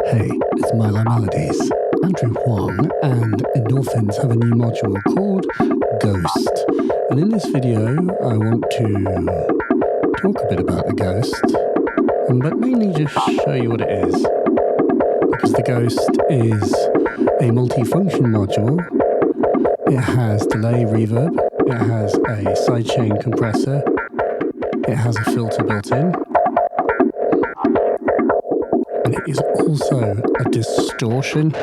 Hey, it's Milo Melodies. Andrew Huang and Endorphines have a new module called Ghost. And in this video, I want to talk a bit about the Ghost, but mainly just show you what it is. Because the Ghost is a multi-function module. It has delay reverb, it has a sidechain compressor, it has a filter built in, and it is also a distortion.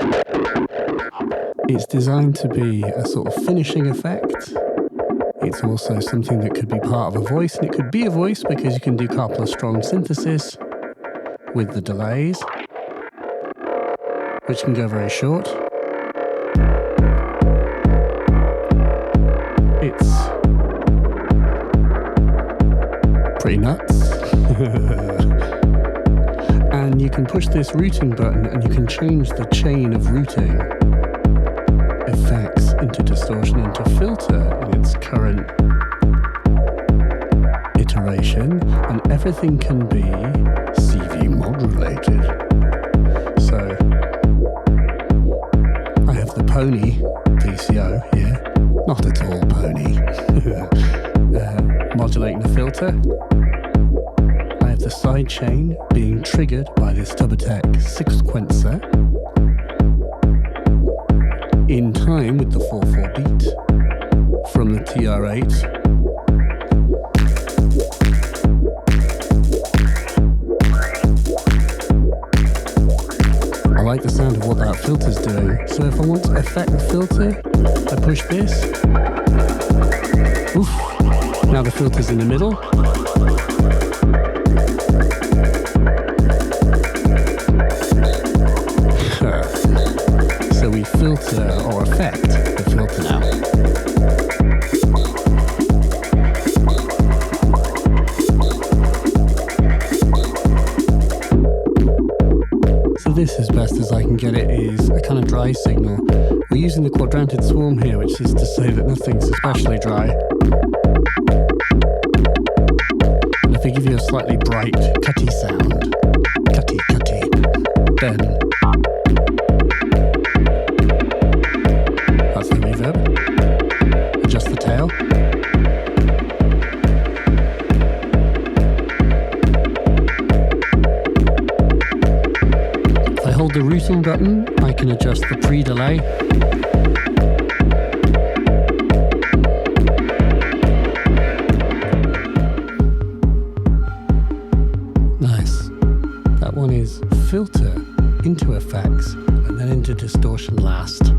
It's designed to be a sort of finishing effect. It's also something that could be part of a voice, and it could be a voice because you can do couple strong synthesis with the delays, which can go very short. It's pretty nuts. And you can push this routing button and you can change the chain of routing effects into distortion, into filter in its current iteration, and everything can be CV modulated. So I have the Pony VCO here, not at all Pony, modulating the filter. I have the sidechain being triggered by this Tubotech sequencer in time with the 4/4 beat from the TR8. I like the sound of what that filter's doing. So if I want to affect the filter, I push this. Oof. Now the filter's in the middle. So we filter or affect the filter now. So this, as best as I can get it, is a kind of dry signal. We're using the Quadrantid Swarm here, which is to say that nothing's especially dry. And if I give you a slightly bright, cutty sound, cutty, then that's the reverb. Adjust the tail. If I hold the routing button, I can adjust the pre-delay. Nice. That one is filter into effects and then into distortion last.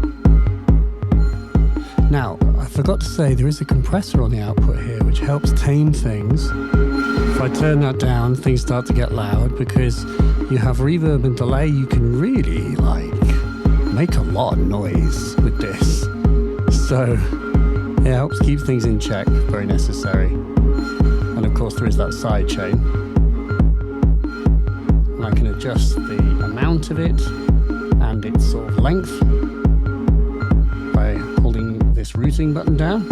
Now, I forgot to say there is a compressor on the output here which helps tame things. If I turn that down, things start to get loud because you have reverb and delay. You can really make a lot of noise with this. So it helps keep things in check, very necessary. And of course there is that side chain. And I can adjust the amount of it and its sort of length by holding this routing button down.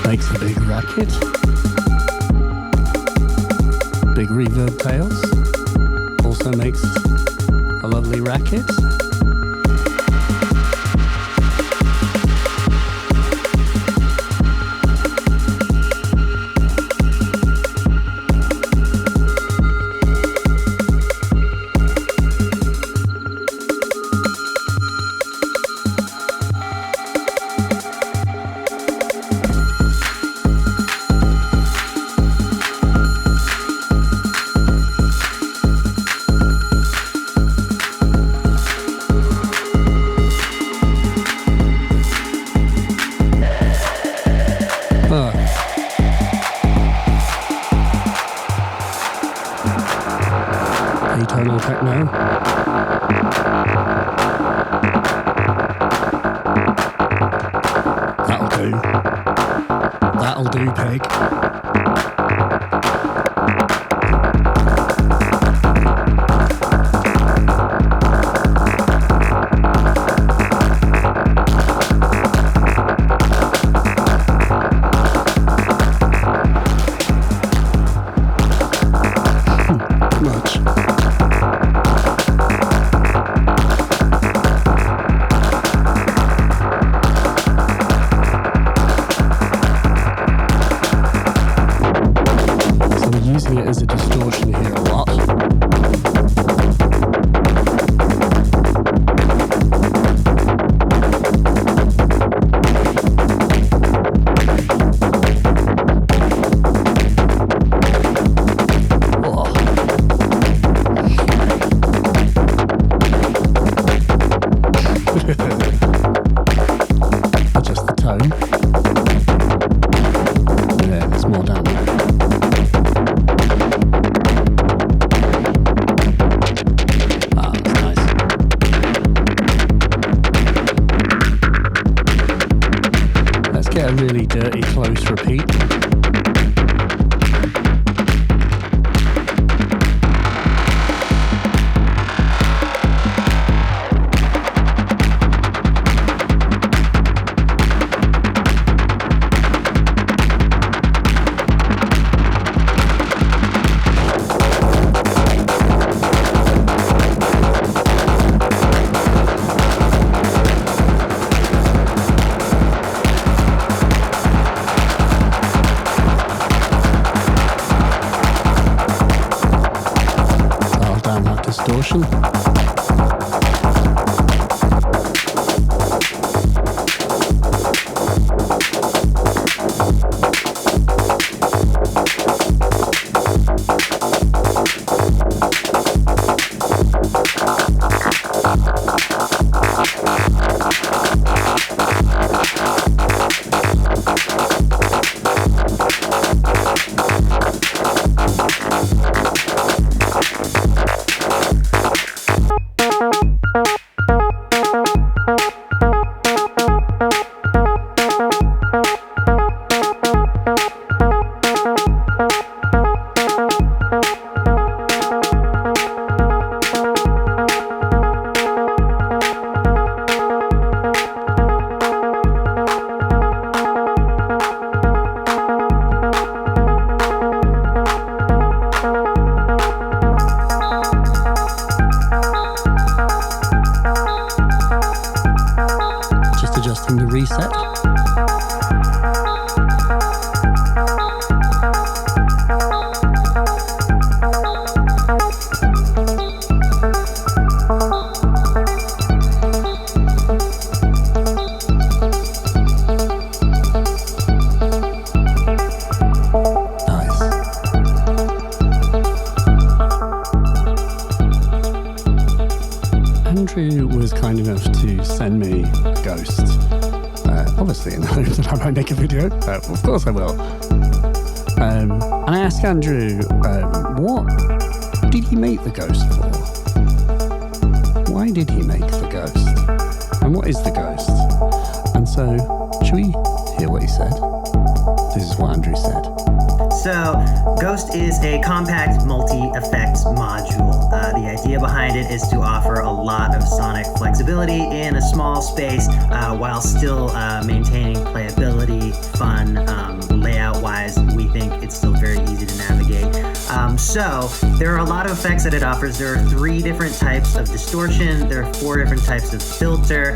Makes a big racket. Big reverb tails. Also makes a lovely racket. do. That'll do, pig. Using it as a distortion here a lot. Adjust the tone. Yeah, there's more down there. A really dirty close repeat. Distortion. Adjusting the reset. Nice. Andrew was kind enough to send me a ghost. Obviously, in the hope that I might make a video. Of course I will. And I asked Andrew, what did he make the ghost for? Why did he make the ghost? And what is the ghost? And so, should we hear what he said? This is what Andrew said. So, Ghost is a compact multi-effects module. The idea behind it is to offer a lot of sonic flexibility in a small space while still maintaining playability, fun, layout-wise. We think it's still very easy to navigate. So, there are a lot of effects that it offers. There are 3 different types of distortion. There are 4 different types of filter.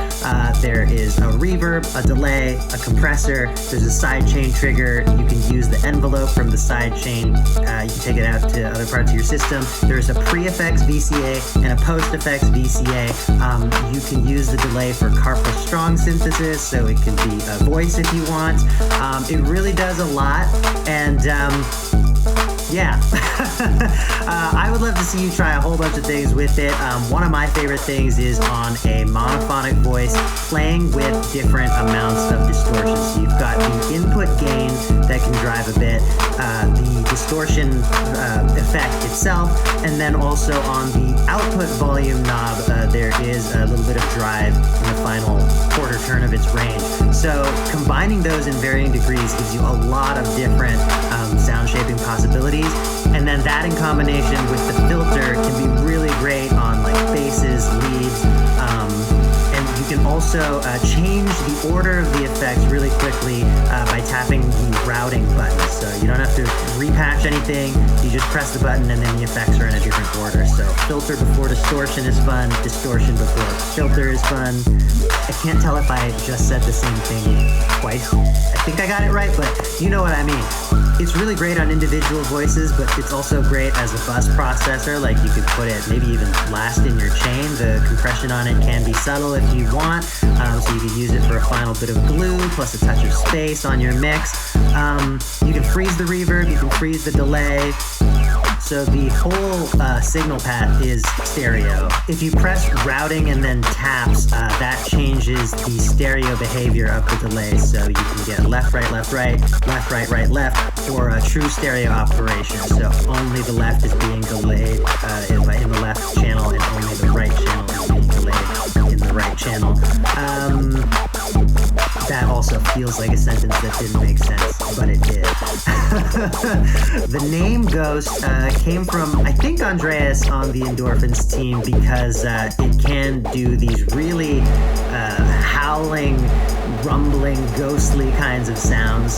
There is a reverb, a delay, a compressor. There's a sidechain trigger. You can use the envelope from the sidechain. You can take it out to other parts of your system. There's a pre-effects VCA and a post-effects VCA. You can use the delay for carpal strong synthesis, so it can be a voice if you want. It really does a lot, and yeah. I would love to see you try a whole bunch of things with it. One of my favorite things is on a monophonic voice playing with different amounts of distortion. So you've got the input gain that can drive a bit, the distortion effect itself, and then also on the output volume knob, there is a little bit of drive in the final quarter turn of its range. So combining those in varying degrees gives you a lot of different sound shaping possibilities. And then that in combination with the filter can be really great on like basses, leads, and you can also change the order of the effects really quickly by tapping the routing button. So you don't have to repatch anything, you just press the button and then the effects are in a different order. So filter before distortion is fun, distortion before filter is fun. I can't tell if I just said the same thing twice. I think I got it right, but you know what I mean. It's really great on individual voices, but it's also great as a bus processor. Like you could put it maybe even last in your chain. The compression on it can be subtle if you want, so you could use it for a final bit of glue plus a touch of space on your mix. You can freeze the reverb, you can freeze the delay. So the whole signal path is stereo. If you press routing and then taps, that changes the stereo behavior of the delay. So you can get left, right, left, right, left, right, right, left, or a true stereo operation. So only the left is being delayed in the left channel, and only the right channel is being delayed in the right channel. That also feels like a sentence that didn't make sense, but it did. The name Ghost came from, I think, Andreas on the Endorphins team, because it can do these really howling, rumbling, ghostly kinds of sounds.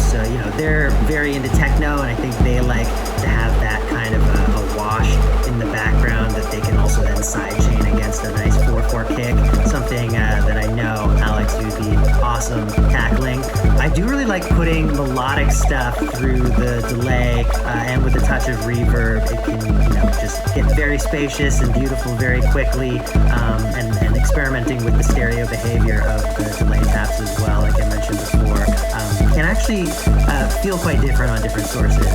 So, you know, they're very into techno, and I think they like to have that kind of a wash in the background that they can also then sidechain against a nice 4/4 kick, something that I know Alex would be awesome tackling. I do really like putting melodic stuff through the delay, and with a touch of reverb, it can, you know, just get very spacious and beautiful very quickly, and experimenting with the stereo behavior of the delay taps as well, like I mentioned before, can actually feel quite different on different sources.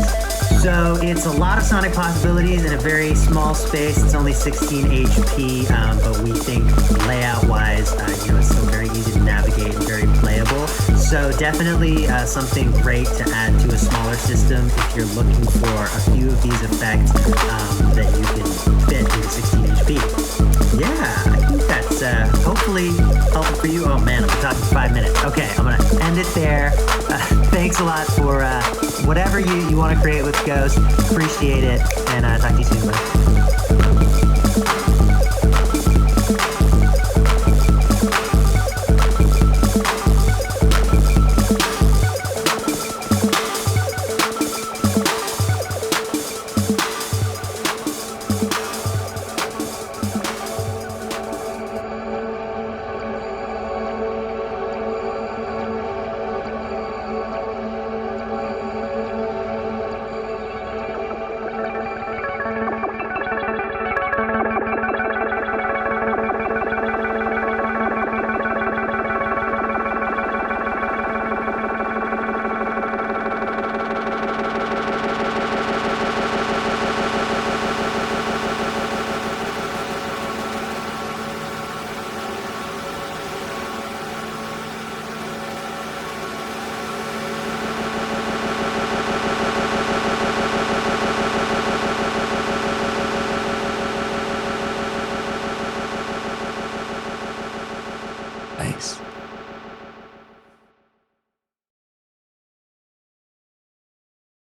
So it's a lot of sonic possibilities in a very small space. It's only 16 HP, but we think layout-wise, you know, it's still very easy to navigate and very playable. So definitely something great to add to a smaller system if you're looking for a few of these effects that you can fit into 16 HP. Yeah, I think that's hopefully helpful for you. Oh man, I've been talking for 5 minutes. Okay, I'm gonna end it there. Thanks a lot for whatever you want to create with Ghost. Appreciate it, and talk to you soon. Bye. Nice.